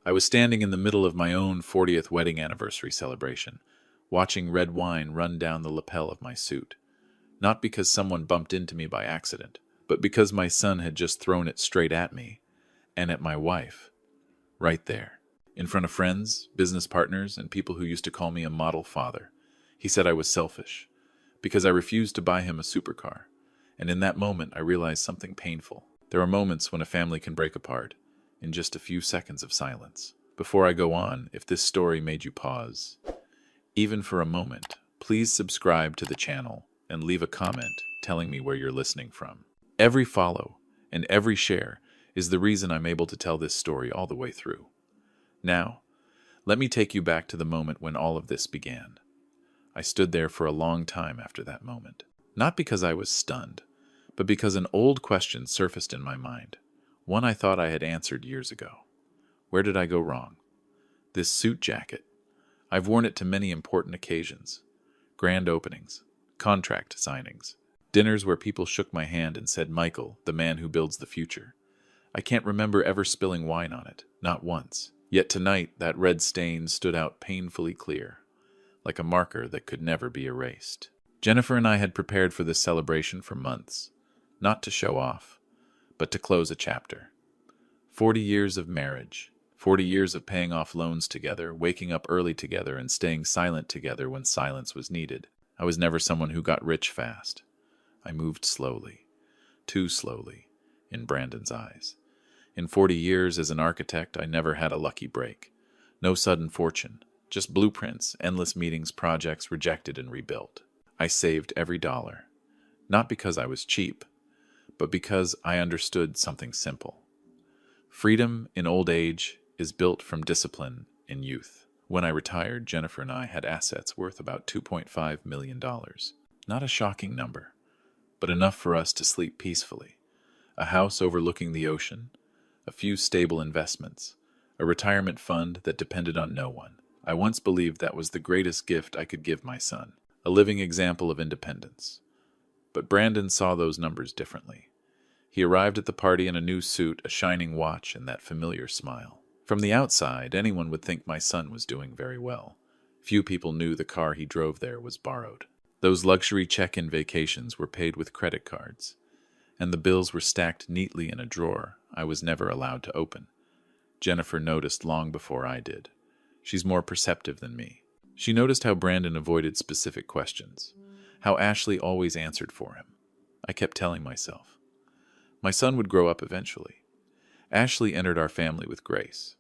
I was standing in the middle of my own 40th wedding anniversary celebration, watching red wine run down the lapel of my suit. Not because someone bumped into me by accident, but because my son had just thrown it straight at me, and at my wife, right there, in front of friends, business partners, and people who used to call me a model father. He said I was selfish, because I refused to buy him a supercar, and in that moment I realized something painful. There are moments when a family can break apart, in just a few seconds of silence. Before I go on, if this story made you pause, even for a moment, please subscribe to the channel and leave a comment telling me where you're listening from. Every follow and every share is the reason I'm able to tell this story all the way through. Now, let me take you back to the moment when all of this began. I stood there for a long time after that moment, not because I was stunned, but because an old question surfaced in my mind, one I thought I had answered years ago. Where did I go wrong? This suit jacket. I've worn it to many important occasions, grand openings, contract signings, dinners where people shook my hand and said, "Michael, the man who builds the future." I can't remember ever spilling wine on it, not once. Yet tonight, that red stain stood out painfully clear, like a marker that could never be erased. Jennifer and I had prepared for this celebration for months, not to show off, but to close a chapter. 40 years of marriage, 40 years of paying off loans together, waking up early together, and staying silent together when silence was needed. I was never someone who got rich fast. I moved slowly, too slowly, in Brandon's eyes. In 40 years as an architect, I never had a lucky break. No sudden fortune, just blueprints, endless meetings, projects rejected and rebuilt. I saved every dollar, not because I was cheap, but because I understood something simple. Freedom in old age is built from discipline in youth. When I retired, Jennifer and I had assets worth about $2.5 million. Not a shocking number, but enough for us to sleep peacefully. A house overlooking the ocean, a few stable investments, a retirement fund that depended on no one. I once believed that was the greatest gift I could give my son, a living example of independence. But Brandon saw those numbers differently. He arrived at the party in a new suit, a shining watch, and that familiar smile. From the outside, anyone would think my son was doing very well. Few people knew the car he drove there was borrowed. Those luxury check-in vacations were paid with credit cards, and the bills were stacked neatly in a drawer I was never allowed to open. Jennifer noticed long before I did. She's more perceptive than me. She noticed how Brandon avoided specific questions, how Ashley always answered for him. I kept telling myself, my son would grow up eventually. Ashley entered our family with grace.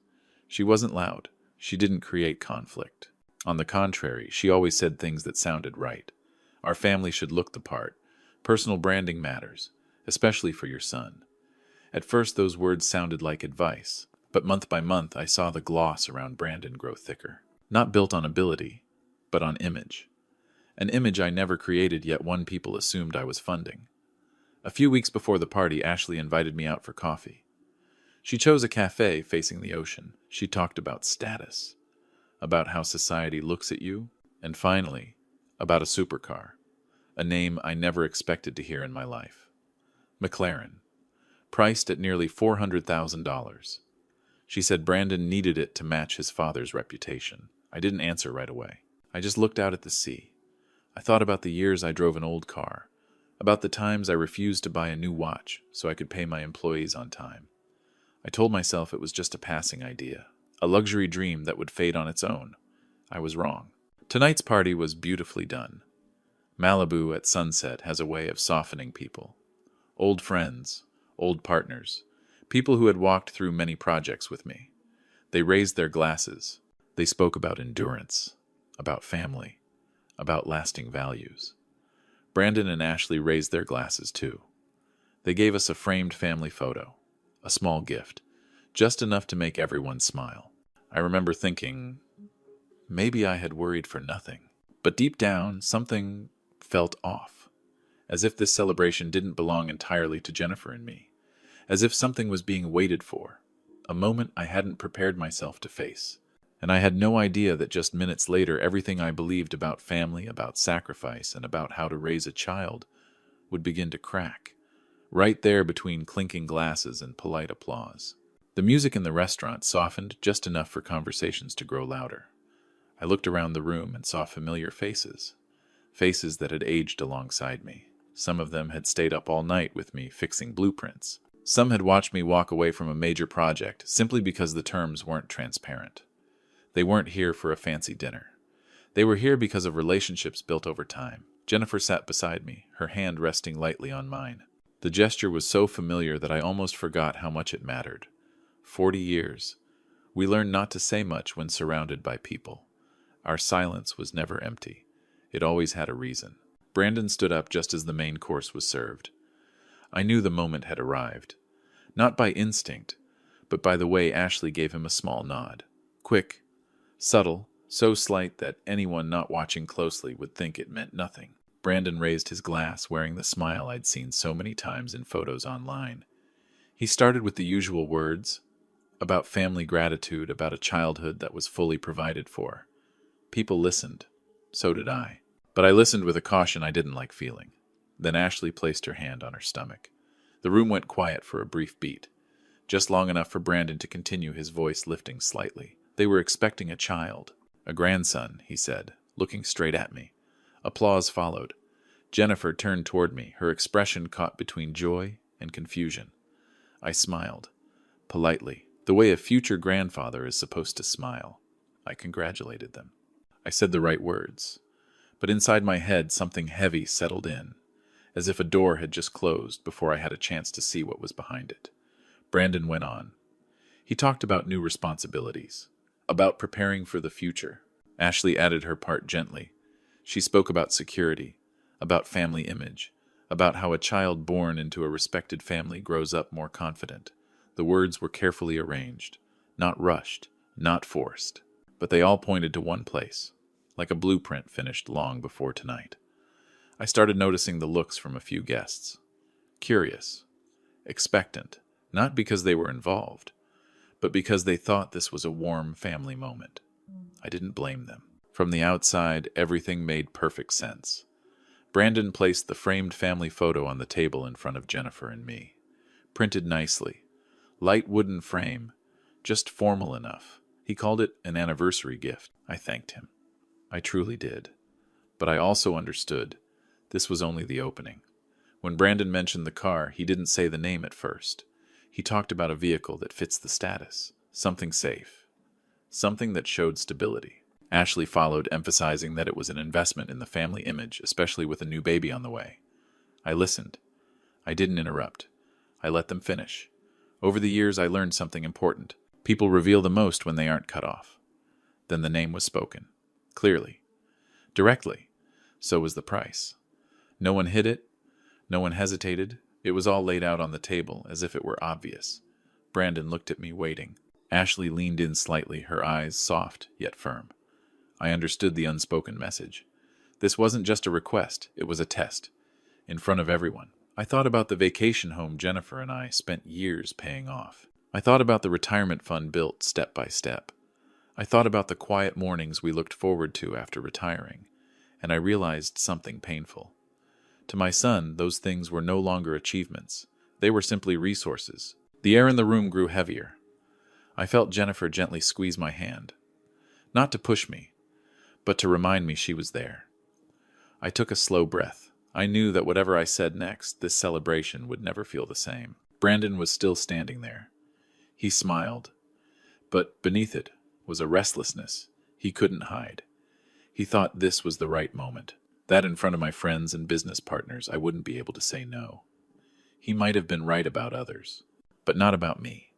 She wasn't loud. She didn't create conflict. On the contrary, she always said things that sounded right. Our family should look the part. Personal branding matters, especially for your son. At first, those words sounded like advice, but month by month, I saw the gloss around Brandon grow thicker. Not built on ability, but on image. An image I never created, yet one people assumed I was funding. A few weeks before the party, Ashley invited me out for coffee. She chose a cafe facing the ocean. She talked about status, about how society looks at you, and finally, about a supercar, a name I never expected to hear in my life. McLaren, priced at nearly $400,000. She said Brandon needed it to match his father's reputation. I didn't answer right away. I just looked out at the sea. I thought about the years I drove an old car, about the times I refused to buy a new watch so I could pay my employees on time. I told myself it was just a passing idea, a luxury dream that would fade on its own. I was wrong. Tonight's party was beautifully done. Malibu at sunset has a way of softening people. Old friends, old partners, people who had walked through many projects with me. They raised their glasses. They spoke about endurance, about family, about lasting values. Brandon and Ashley raised their glasses too. They gave us a framed family photo, a small gift, just enough to make everyone smile. I remember thinking, maybe I had worried for nothing. But deep down, something felt off, as if this celebration didn't belong entirely to Jennifer and me, as if something was being waited for, a moment I hadn't prepared myself to face. And I had no idea that just minutes later, everything I believed about family, about sacrifice, and about how to raise a child would begin to crack, right there between clinking glasses and polite applause. The music in the restaurant softened just enough for conversations to grow louder. I looked around the room and saw familiar faces, faces that had aged alongside me. Some of them had stayed up all night with me fixing blueprints. Some had watched me walk away from a major project simply because the terms weren't transparent. They weren't here for a fancy dinner. They were here because of relationships built over time. Jennifer sat beside me, her hand resting lightly on mine. The gesture was so familiar that I almost forgot how much it mattered. 40 years. We learned not to say much when surrounded by people. Our silence was never empty. It always had a reason. Brandon stood up just as the main course was served. I knew the moment had arrived. Not by instinct, but by the way Ashley gave him a small nod. Quick, subtle, so slight that anyone not watching closely would think it meant nothing. Brandon raised his glass, wearing the smile I'd seen so many times in photos online. He started with the usual words, about family gratitude, about a childhood that was fully provided for. People listened. So did I. But I listened with a caution I didn't like feeling. Then Ashley placed her hand on her stomach. The room went quiet for a brief beat, just long enough for Brandon to continue, his voice lifting slightly. They were expecting a child. A grandson, he said, looking straight at me. Applause followed. Jennifer turned toward me, her expression caught between joy and confusion. I smiled, politely, the way a future grandfather is supposed to smile. I congratulated them. I said the right words. But inside my head, something heavy settled in, as if a door had just closed before I had a chance to see what was behind it. Brandon went on. He talked about new responsibilities, about preparing for the future. Ashley added her part gently. She spoke about security, about family image, about how a child born into a respected family grows up more confident. The words were carefully arranged, not rushed, not forced, but they all pointed to one place, like a blueprint finished long before tonight. I started noticing the looks from a few guests. Curious, expectant, not because they were involved, but because they thought this was a warm family moment. I didn't blame them. From the outside, everything made perfect sense. Brandon placed the framed family photo on the table in front of Jennifer and me. Printed nicely. Light wooden frame, just formal enough. He called it an anniversary gift. I thanked him. I truly did. But I also understood this was only the opening. When Brandon mentioned the car, he didn't say the name at first. He talked about a vehicle that fits the status, something safe, something that showed stability. Ashley followed, emphasizing that it was an investment in the family image, especially with a new baby on the way. I listened. I didn't interrupt. I let them finish. Over the years, I learned something important. People reveal the most when they aren't cut off. Then the name was spoken. Clearly. Directly. So was the price. No one hid it. No one hesitated. It was all laid out on the table, as if it were obvious. Brandon looked at me, waiting. Ashley leaned in slightly, her eyes soft yet firm. I understood the unspoken message. This wasn't just a request, it was a test. In front of everyone. I thought about the vacation home Jennifer and I spent years paying off. I thought about the retirement fund built step by step. I thought about the quiet mornings we looked forward to after retiring, and I realized something painful. To my son, those things were no longer achievements. They were simply resources. The air in the room grew heavier. I felt Jennifer gently squeeze my hand. Not to push me, but to remind me she was there. I took a slow breath. I knew that whatever I said next, this celebration would never feel the same. Brandon was still standing there. He smiled, but beneath it was a restlessness he couldn't hide. He thought this was the right moment, that in front of my friends and business partners I wouldn't be able to say no. He might have been right about others, but not about me.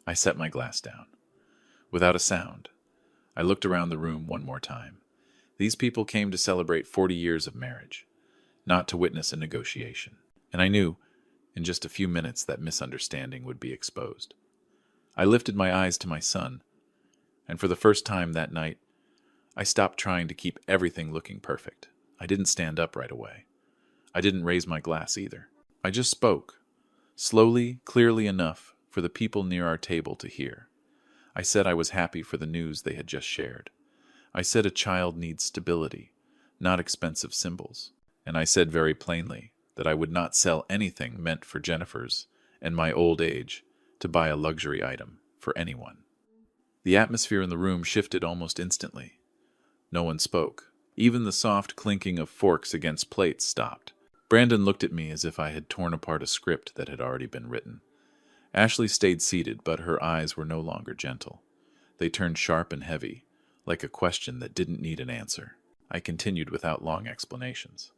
I set my glass down. Without a sound, I looked around the room one more time. These people came to celebrate 40 years of marriage, not to witness a negotiation. And I knew, in just a few minutes, that misunderstanding would be exposed. I lifted my eyes to my son, and for the first time that night, I stopped trying to keep everything looking perfect. I didn't stand up right away. I didn't raise my glass either. I just spoke, slowly, clearly enough for the people near our table to hear. I said I was happy for the news they had just shared. I said a child needs stability, not expensive symbols. And I said very plainly that I would not sell anything meant for Jennifer's and my old age to buy a luxury item for anyone. The atmosphere in the room shifted almost instantly. No one spoke. Even the soft clinking of forks against plates stopped. Brandon looked at me as if I had torn apart a script that had already been written. Ashley stayed seated, but her eyes were no longer gentle. They turned sharp and heavy, like a question that didn't need an answer. I continued without long explanations.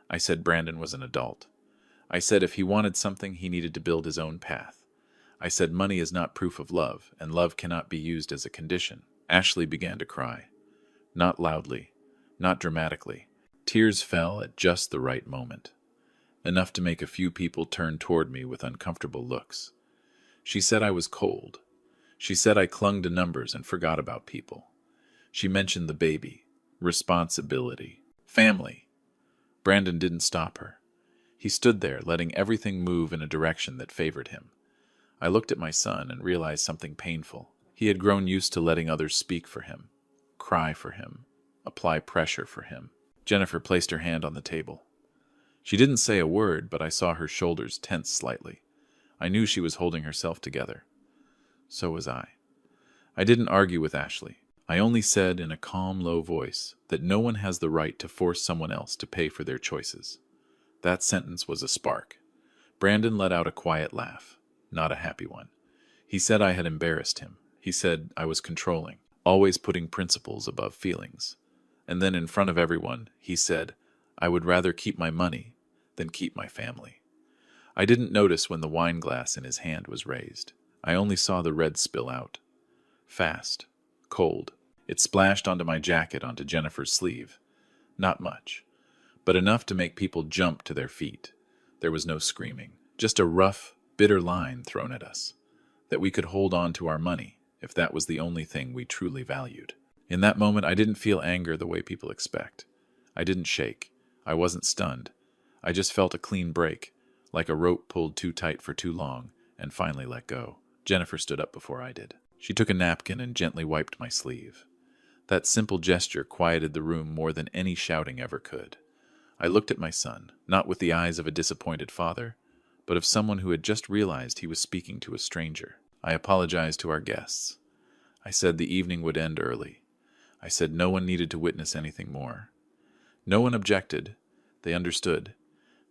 I said Brandon was an adult. I said if he wanted something, he needed to build his own path. I said money is not proof of love, and love cannot be used as a condition. Ashley began to cry. Not loudly, not dramatically. Tears fell at just the right moment, enough to make a few people turn toward me with uncomfortable looks. She said I was cold. She said I clung to numbers and forgot about people. She mentioned the baby, responsibility, family. Brandon didn't stop her. He stood there, letting everything move in a direction that favored him. I looked at my son and realized something painful. He had grown used to letting others speak for him, cry for him, apply pressure for him. Jennifer placed her hand on the table. She didn't say a word, but I saw her shoulders tense slightly. I knew she was holding herself together. So was I. I didn't argue with Ashley. I only said in a calm, low voice that no one has the right to force someone else to pay for their choices. That sentence was a spark. Brandon let out a quiet laugh, not a happy one. He said I had embarrassed him. He said I was controlling, always putting principles above feelings. And then in front of everyone, he said, I would rather keep my money than keep my family. I didn't notice when the wine glass in his hand was raised. I only saw the red spill out. Fast, cold. It splashed onto my jacket, onto Jennifer's sleeve. Not much, but enough to make people jump to their feet. There was no screaming, just a rough, bitter line thrown at us, that we could hold on to our money if that was the only thing we truly valued. In that moment, I didn't feel anger the way people expect. I didn't shake. I wasn't stunned. I just felt a clean break, like a rope pulled too tight for too long, and finally let go. Jennifer stood up before I did. She took a napkin and gently wiped my sleeve. That simple gesture quieted the room more than any shouting ever could. I looked at my son, not with the eyes of a disappointed father, but of someone who had just realized he was speaking to a stranger. I apologized to our guests. I said the evening would end early. I said no one needed to witness anything more. No one objected. They understood.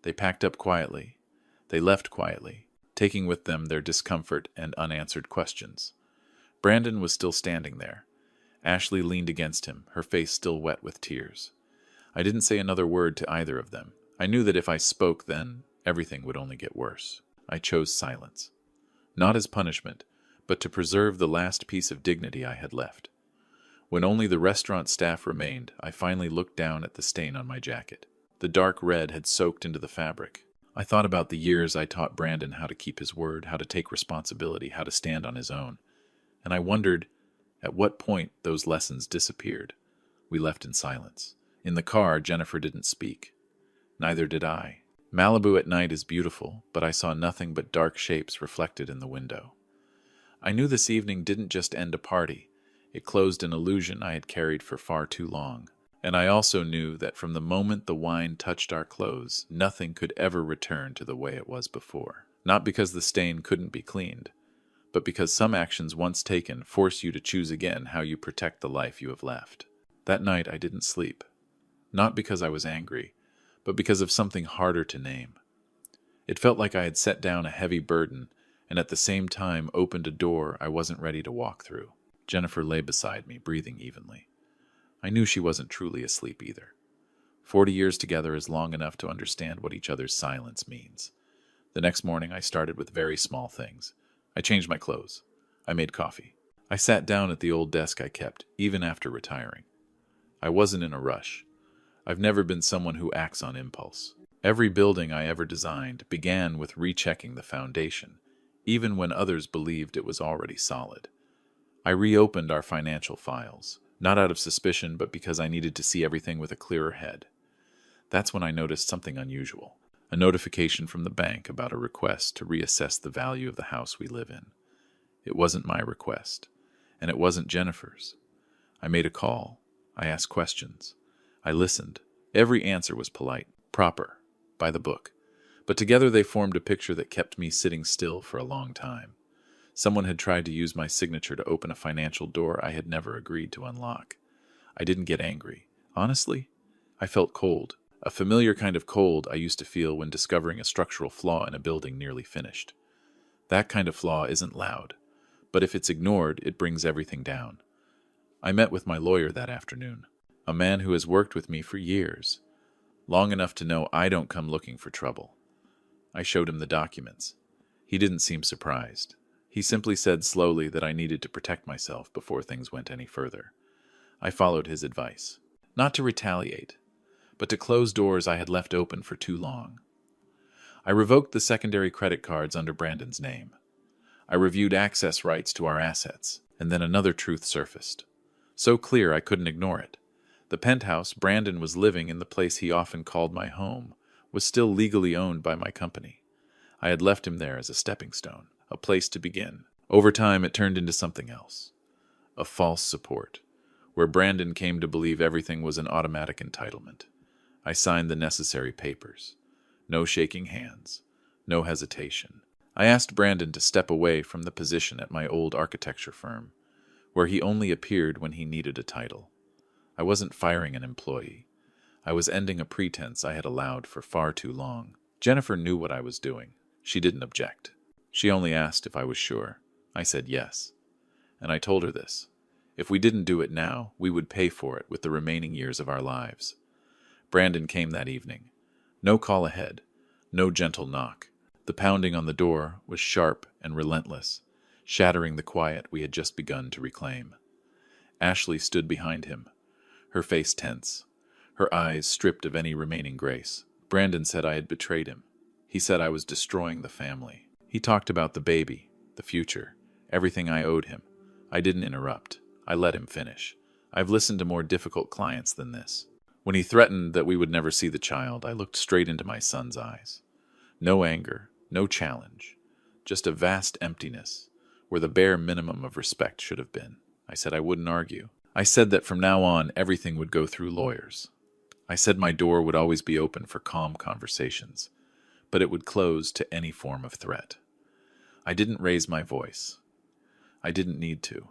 They packed up quietly. They left quietly, taking with them their discomfort and unanswered questions. Brandon was still standing there. Ashley leaned against him, her face still wet with tears. I didn't say another word to either of them. I knew that if I spoke then, everything would only get worse. I chose silence. Not as punishment, but to preserve the last piece of dignity I had left. When only the restaurant staff remained, I finally looked down at the stain on my jacket. The dark red had soaked into the fabric. I thought about the years I taught Brandon how to keep his word, how to take responsibility, how to stand on his own. And I wondered at what point those lessons disappeared. We left in silence. In the car, Jennifer didn't speak. Neither did I. Malibu at night is beautiful, but I saw nothing but dark shapes reflected in the window. I knew this evening didn't just end a party. It closed an illusion I had carried for far too long. And I also knew that from the moment the wine touched our clothes, nothing could ever return to the way it was before. Not because the stain couldn't be cleaned, but because some actions once taken force you to choose again how you protect the life you have left. That night I didn't sleep. Not because I was angry, but because of something harder to name. It felt like I had set down a heavy burden and at the same time opened a door I wasn't ready to walk through. Jennifer lay beside me, breathing evenly. I knew she wasn't truly asleep either. 40 years together is long enough to understand what each other's silence means. The next morning I started with very small things. I changed my clothes. I made coffee. I sat down at the old desk I kept, even after retiring. I wasn't in a rush. I've never been someone who acts on impulse. Every building I ever designed began with rechecking the foundation, even when others believed it was already solid. I reopened our financial files, not out of suspicion, but because I needed to see everything with a clearer head. That's when I noticed something unusual, a notification from the bank about a request to reassess the value of the house we live in. It wasn't my request, and it wasn't Jennifer's. I made a call. I asked questions. I listened. Every answer was polite, proper, by the book. But together they formed a picture that kept me sitting still for a long time. Someone had tried to use my signature to open a financial door I had never agreed to unlock. I didn't get angry. Honestly, I felt cold. A familiar kind of cold I used to feel when discovering a structural flaw in a building nearly finished. That kind of flaw isn't loud, but if it's ignored, it brings everything down. I met with my lawyer that afternoon, a man who has worked with me for years, long enough to know I don't come looking for trouble. I showed him the documents. He didn't seem surprised. He simply said slowly that I needed to protect myself before things went any further. I followed his advice. Not to retaliate, but to close doors I had left open for too long. I revoked the secondary credit cards under Brandon's name. I reviewed access rights to our assets, and then another truth surfaced. So clear I couldn't ignore it. The penthouse Brandon was living in, the place he often called my home, was still legally owned by my company. I had left him there as a stepping stone, a place to begin. Over time, it turned into something else. A false support, where Brandon came to believe everything was an automatic entitlement. I signed the necessary papers. No shaking hands. No hesitation. I asked Brandon to step away from the position at my old architecture firm, where he only appeared when he needed a title. I wasn't firing an employee. I was ending a pretense I had allowed for far too long. Jennifer knew what I was doing. She didn't object. She only asked if I was sure. I said yes. And I told her this. If we didn't do it now, we would pay for it with the remaining years of our lives. Brandon came that evening. No call ahead. No gentle knock. The pounding on the door was sharp and relentless, shattering the quiet we had just begun to reclaim. Ashley stood behind him, her face tense, her eyes stripped of any remaining grace. Brandon said I had betrayed him. He said I was destroying the family. He talked about the baby, the future, everything I owed him. I didn't interrupt. I let him finish. I've listened to more difficult clients than this. When he threatened that we would never see the child, I looked straight into my son's eyes. No anger, no challenge, just a vast emptiness, where the bare minimum of respect should have been. I said I wouldn't argue. I said that from now on, everything would go through lawyers. I said my door would always be open for calm conversations, but it would close to any form of threat. I didn't raise my voice. I didn't need to.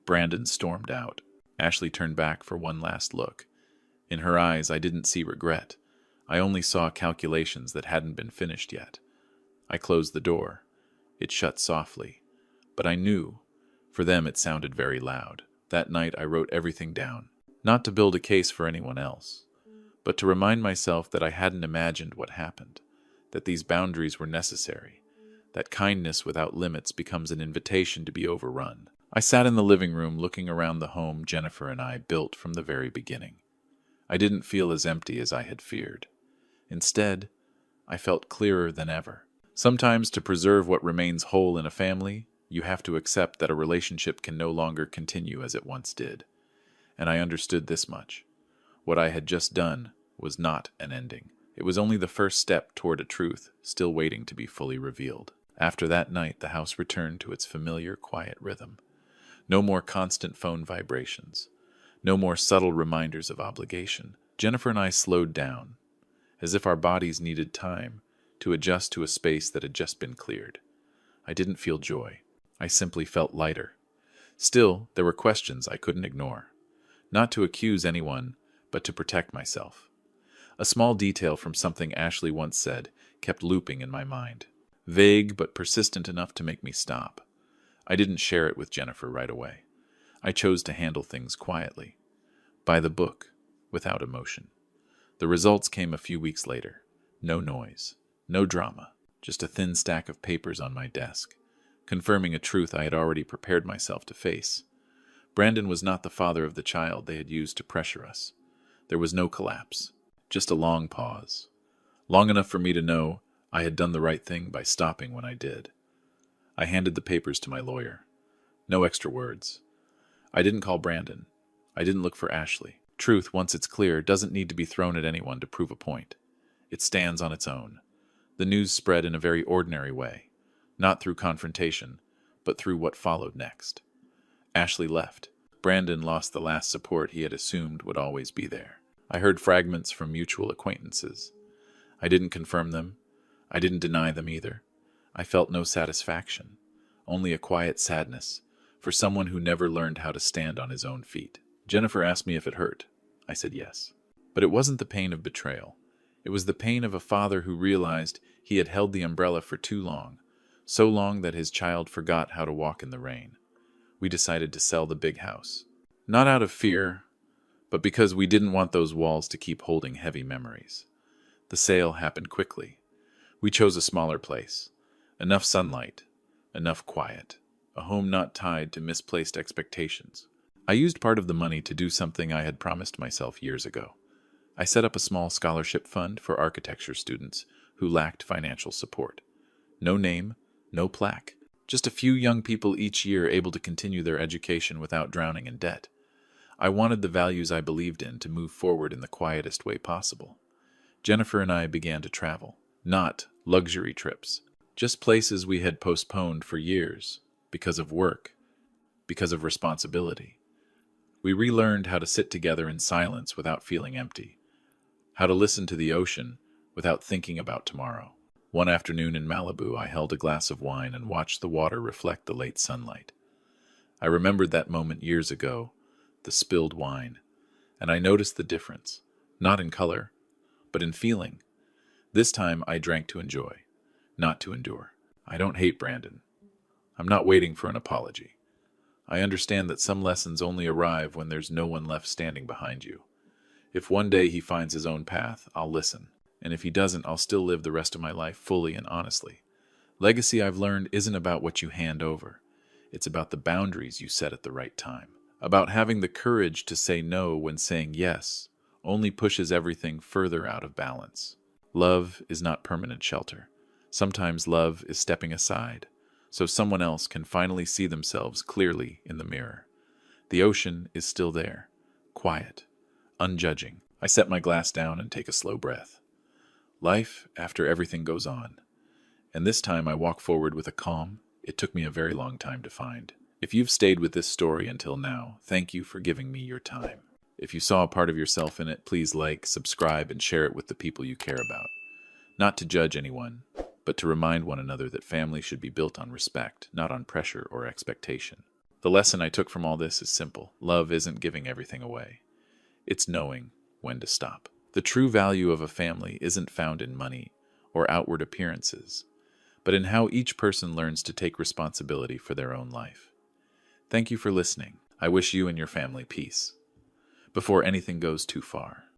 Brandon stormed out. Ashley turned back for one last look. In her eyes, I didn't see regret. I only saw calculations that hadn't been finished yet. I closed the door. It shut softly. But I knew. For them, it sounded very loud. That night, I wrote everything down. Not to build a case for anyone else, but to remind myself that I hadn't imagined what happened, that these boundaries were necessary, that kindness without limits becomes an invitation to be overrun. I sat in the living room looking around the home Jennifer and I built from the very beginning. I didn't feel as empty as I had feared. Instead, I felt clearer than ever. Sometimes to preserve what remains whole in a family, you have to accept that a relationship can no longer continue as it once did. And I understood this much. What I had just done was not an ending. It was only the first step toward a truth still waiting to be fully revealed. After that night, the house returned to its familiar, quiet rhythm. No more constant phone vibrations. No more subtle reminders of obligation. Jennifer and I slowed down, as if our bodies needed time to adjust to a space that had just been cleared. I didn't feel joy. I simply felt lighter. Still, there were questions I couldn't ignore. Not to accuse anyone, but to protect myself. A small detail from something Ashley once said kept looping in my mind. Vague but persistent enough to make me stop. I didn't share it with Jennifer right away. I chose to handle things quietly. By the book, without emotion. The results came a few weeks later. No noise. No drama. Just a thin stack of papers on my desk, confirming a truth I had already prepared myself to face. Brandon was not the father of the child they had used to pressure us. There was no collapse. Just a long pause. Long enough for me to know I had done the right thing by stopping when I did. I handed the papers to my lawyer. No extra words. I didn't call Brandon. I didn't look for Ashley. Truth, once it's clear, doesn't need to be thrown at anyone to prove a point. It stands on its own. The news spread in a very ordinary way, not through confrontation, but through what followed next. Ashley left. Brandon lost the last support he had assumed would always be there. I heard fragments from mutual acquaintances. I didn't confirm them. I didn't deny them either. I felt no satisfaction, only a quiet sadness for someone who never learned how to stand on his own feet. Jennifer asked me if it hurt. I said yes. But it wasn't the pain of betrayal. It was the pain of a father who realized he had held the umbrella for too long, so long that his child forgot how to walk in the rain. We decided to sell the big house. Not out of fear, but because we didn't want those walls to keep holding heavy memories. The sale happened quickly. We chose a smaller place. Enough sunlight, enough quiet, a home not tied to misplaced expectations. I used part of the money to do something I had promised myself years ago. I set up a small scholarship fund for architecture students who lacked financial support. No name, no plaque, just a few young people each year able to continue their education without drowning in debt. I wanted the values I believed in to move forward in the quietest way possible. Jennifer and I began to travel. Not luxury trips, just places we had postponed for years because of work, because of responsibility. We relearned how to sit together in silence without feeling empty, how to listen to the ocean without thinking about tomorrow. One afternoon in Malibu, I held a glass of wine and watched the water reflect the late sunlight. I remembered that moment years ago, the spilled wine, and I noticed the difference, not in color, but in feeling. This time I drank to enjoy, not to endure. I don't hate Brandon. I'm not waiting for an apology. I understand that some lessons only arrive when there's no one left standing behind you. If one day he finds his own path, I'll listen. And if he doesn't, I'll still live the rest of my life fully and honestly. Legacy, I've learned, isn't about what you hand over. It's about the boundaries you set at the right time. About having the courage to say no when saying yes only pushes everything further out of balance. Love is not permanent shelter. Sometimes love is stepping aside, so someone else can finally see themselves clearly in the mirror. The ocean is still there, quiet, unjudging. I set my glass down and take a slow breath. Life after everything goes on. And this time I walk forward with a calm it took me a very long time to find. If you've stayed with this story until now, thank you for giving me your time. If you saw a part of yourself in it, please like, subscribe, and share it with the people you care about. Not to judge anyone, but to remind one another that family should be built on respect, not on pressure or expectation. The lesson I took from all this is simple. Love isn't giving everything away. It's knowing when to stop. The true value of a family isn't found in money or outward appearances, but in how each person learns to take responsibility for their own life. Thank you for listening. I wish you and your family peace before anything goes too far.